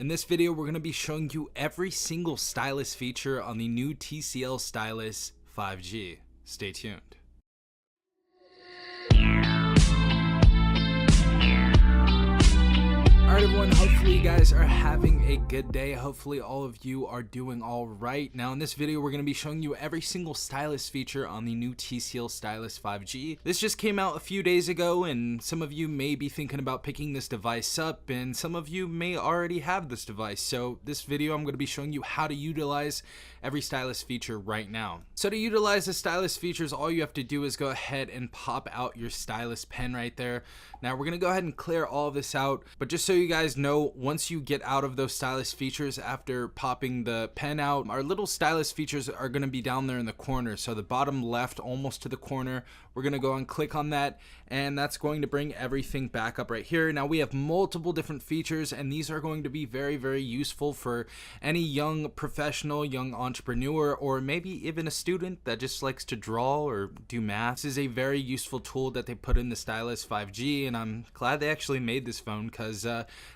In this video, we're going to be showing you every single stylus feature on the new TCL Stylus 5G. Stay tuned. Alright everyone, hopefully you guys are having a good day. Hopefully all of you are doing all right. Now in this video, we're going to be showing you every single stylus feature on the new TCL Stylus 5G. This just came out a few days ago, and some of you may be thinking about picking this device up, and some of you may already have this device. So this video, I'm going to be showing you how to utilize every stylus feature right now. So to utilize the stylus features, all you have to do is go ahead and pop out your stylus pen right there. Now we're going to go ahead and clear all of this out, but just so you guys know, once you get out of those stylus features after popping the pen out, our little stylus features are going to be down there in the corner. So the bottom left, almost to the corner, we're going to go and click on that, and that's going to bring everything back up right here. Now we have multiple different features, and these are going to be very, very useful for any young professional, young entrepreneur, or maybe even a student that just likes to draw or do math. This is a very useful tool that they put in the Stylus 5G, and I'm glad they actually made this phone, because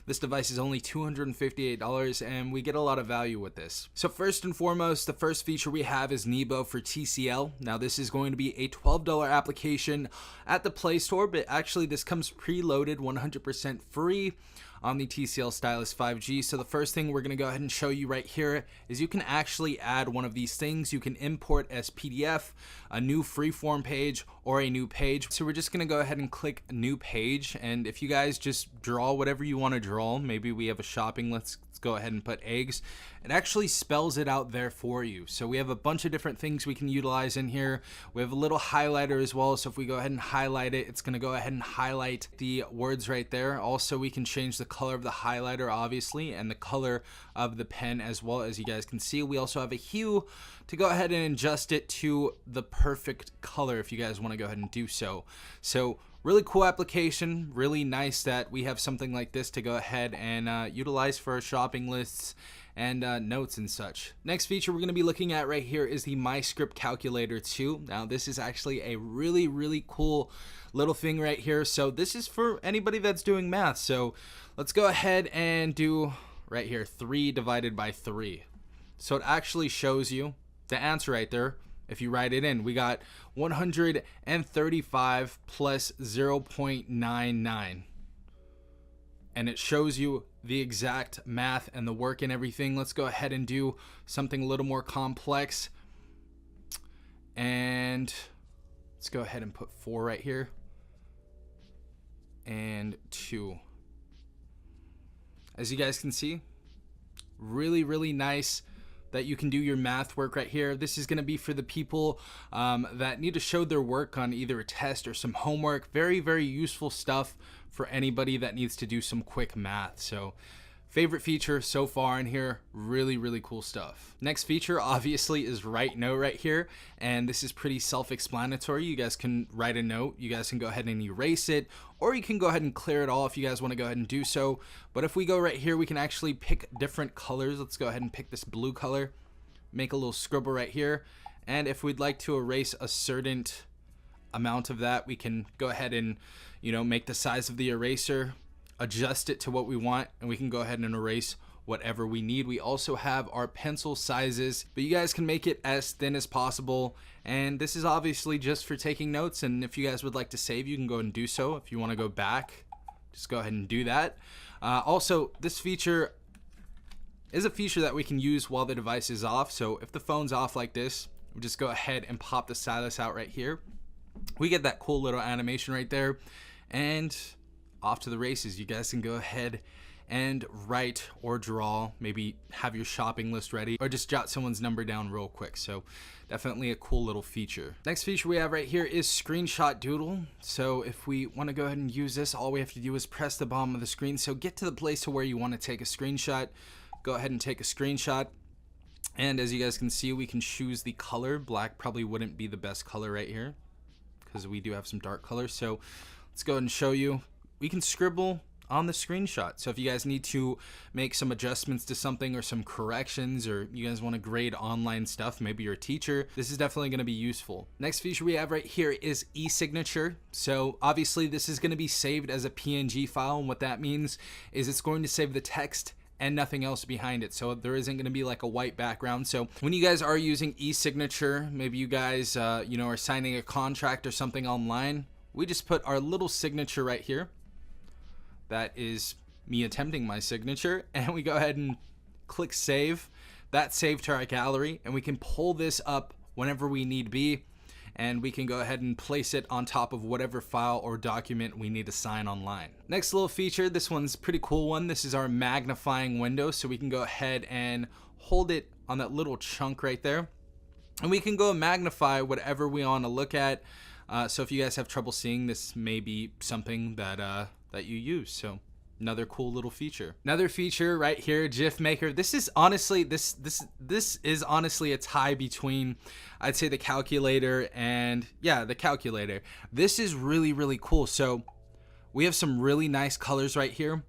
this device is only $258 and we get a lot of value with this. So first and foremost, the first feature we have is Nebo for TCL. Now this is going to be a $12 application at the Play Store, but actually this comes preloaded 100% free on the TCL Stylus 5G. So the first thing we're going to go ahead and show you right here is you can actually add one of these things. You can import as PDF, a new freeform page, or a new page. So we're just going to go ahead and click new page, and if you guys just draw whatever you want to draw, maybe we have a shopping, let's go ahead and put eggs. It actually spells it out there for you. So we have a bunch of different things we can utilize in here. We have a little highlighter as well, so if we go ahead and highlight it, it's going to go ahead and highlight the words right there. Also, we can change the color of the highlighter, obviously, and the color of the pen as well. As you guys can see, we also have a hue to go ahead and adjust it to the perfect color if you guys want to go ahead and do so. So really cool application, really nice that we have something like this to go ahead and utilize for our shopping lists and notes and such. Next feature we're going to be looking at right here is the My Script Calculator 2. Now this is actually a really, really cool little thing right here. So this is for anybody that's doing math. So let's go ahead and do right here 3 divided by 3. So it actually shows you the answer right there. If you write it in, we got 135 plus 0.99, and it shows you the exact math and the work and everything. Let's go ahead and do something a little more complex, and let's go ahead and put 4 right here and 2. As you guys can see, really, really nice that you can do your math work right here. This is going to be for the people that need to show their work on either a test or some homework. Very, very useful stuff for anybody that needs to do some quick math. So favorite feature so far in here, really, really cool stuff. Next feature obviously is Write Note right here, and this is pretty self-explanatory. You guys can write a note, you guys can go ahead and erase it, or you can go ahead and clear it all if you guys want to go ahead and do so. But if we go right here, we can actually pick different colors. Let's go ahead and pick this blue color, make a little scribble right here, and if we'd like to erase a certain amount of that, we can go ahead and, you know, make the size of the eraser, adjust it to what we want, and we can go ahead and erase whatever we need. We also have our pencil sizes, but you guys can make it as thin as possible, and this is obviously just for taking notes. And if you guys would like to save, you can go and do so. If you want to go back, just go ahead and do that. Also, this feature is a feature that we can use while the device is off. So if the phone's off like this, we just go ahead and pop the stylus out right here. We get that cool little animation right there, and off to the races. You guys can go ahead and write or draw, maybe have your shopping list ready, or just jot someone's number down real quick. So definitely a cool little feature. Next feature we have right here is Screenshot Doodle. So if we want to go ahead and use this, all we have to do is press the bottom of the screen. So get to the place to where you want to take a screenshot, go ahead and take a screenshot. And as you guys can see, we can choose the color. Black probably wouldn't be the best color right here, because we do have some dark colors. So let's go ahead and show you. We can scribble on the screenshot. So if you guys need to make some adjustments to something or some corrections, or you guys want to grade online stuff, maybe you're a teacher, this is definitely going to be useful. Next feature we have right here is ESignature. So obviously this is going to be saved as a PNG file, and what that means is it's going to save the text and nothing else behind it. So there isn't going to be like a white background. So when you guys are using ESignature, maybe you guys, you know, are signing a contract or something online, we just put our little signature right here. That is me attempting my signature, and we go ahead and click save. That's saved to our gallery, and we can pull this up whenever we need be, and we can go ahead and place it on top of whatever file or document we need to sign online. Next little feature, this one's a pretty cool one. This is our magnifying window, so we can go ahead and hold it on that little chunk right there, and we can go magnify whatever we want to look at. So if you guys have trouble seeing, this may be something that that you use. So another cool little feature. Another feature right here, Gif Maker. This is honestly this is honestly a tie between, I'd say, the calculator and, yeah, the calculator. This is really cool. So we have some really nice colors right here,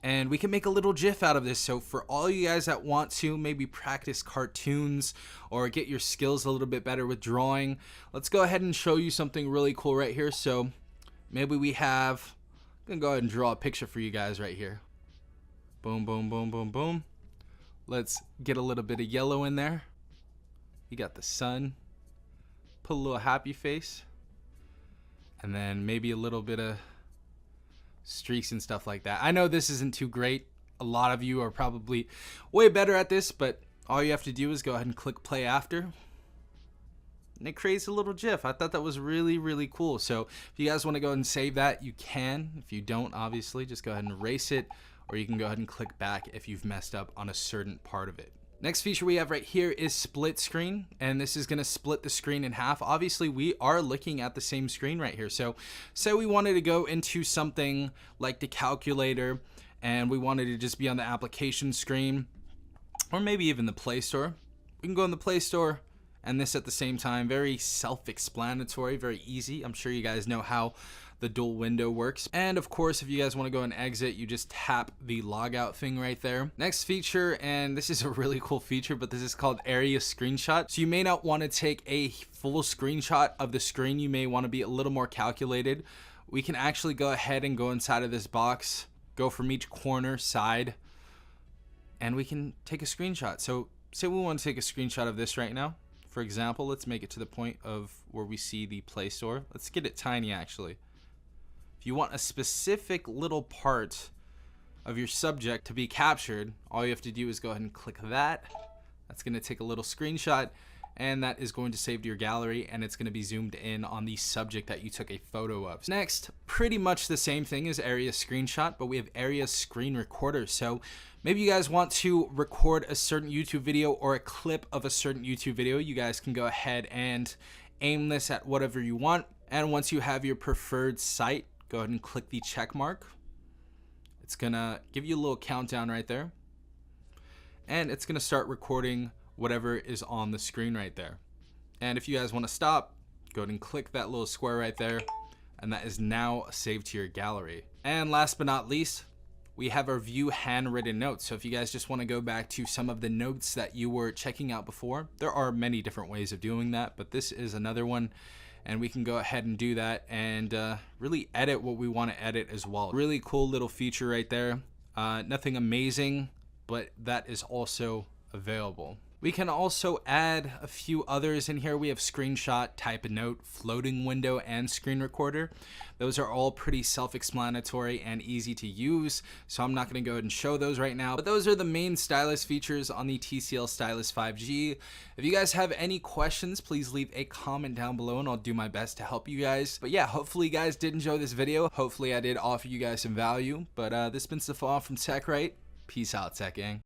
and we can make a little GIF out of this. So for all you guys that want to maybe practice cartoons or get your skills a little bit better with drawing, let's go ahead and show you something really cool right here. So maybe we have, I'm gonna go ahead and draw a picture for you guys right here. Boom, boom, boom, boom, boom. Let's get a little bit of yellow in there. You got the sun. Put a little happy face. And then maybe a little bit of streaks and stuff like that. I know this isn't too great. A lot of you are probably way better at this, but all you have to do is go ahead and click play after, and it creates a little GIF. I thought that was really cool. So if you guys want to go ahead and save that, you can. If you don't, obviously, just go ahead and erase it, or you can go ahead and click back if you've messed up on a certain part of it. Next feature we have right here is split screen, and this is going to split the screen in half. Obviously, we are looking at the same screen right here. So say we wanted to go into something like the calculator, and we wanted to just be on the application screen, or maybe even the Play Store. We can go in the Play Store and this at the same time. Very self-explanatory, very easy. I'm sure you guys know how the dual window works. And of course, if you guys want to go and exit, you just tap the logout thing right there. Next feature, and this is a really cool feature, but this is called area screenshot. So you may not want to take a full screenshot of the screen. You may want to be a little more calculated. We can actually go ahead and go inside of this box, go from each corner, side, and we can take a screenshot. So say we want to take a screenshot of this right now. For example, let's make it to the point of where we see the Play Store. Let's get it tiny, actually. If you want a specific little part of your subject to be captured, all you have to do is go ahead and click that. That's going to take a little screenshot, and that is going to save to your gallery, and it's going to be zoomed in on the subject that you took a photo of. Next, pretty much the same thing as area screenshot, but we have area screen recorder. So maybe you guys want to record a certain YouTube video or a clip of a certain YouTube video. You guys can go ahead and aim this at whatever you want, and once you have your preferred site, go ahead and click the check mark. It's gonna give you a little countdown right there, and it's gonna start recording whatever is on the screen right there. And if you guys want to stop, go ahead and click that little square right there, and that is now saved to your gallery. And last but not least, we have our view handwritten notes. So if you guys just want to go back to some of the notes that you were checking out before, there are many different ways of doing that, but this is another one, and we can go ahead and do that and really edit what we want to edit as well. Really cool little feature right there. Nothing amazing, but that is also available. We can also add a few others in here. We have screenshot, type a note, floating window, and screen recorder. Those are all pretty self-explanatory and easy to use, so I'm not going to go ahead and show those right now. But those are the main stylus features on the TCL Stylus 5G. If you guys have any questions, please leave a comment down below and I'll do my best to help you guys. But yeah, hopefully you guys did enjoy this video. Hopefully I did offer you guys some value. But this has been Stefan from TechRight. Peace out, Tech Gang.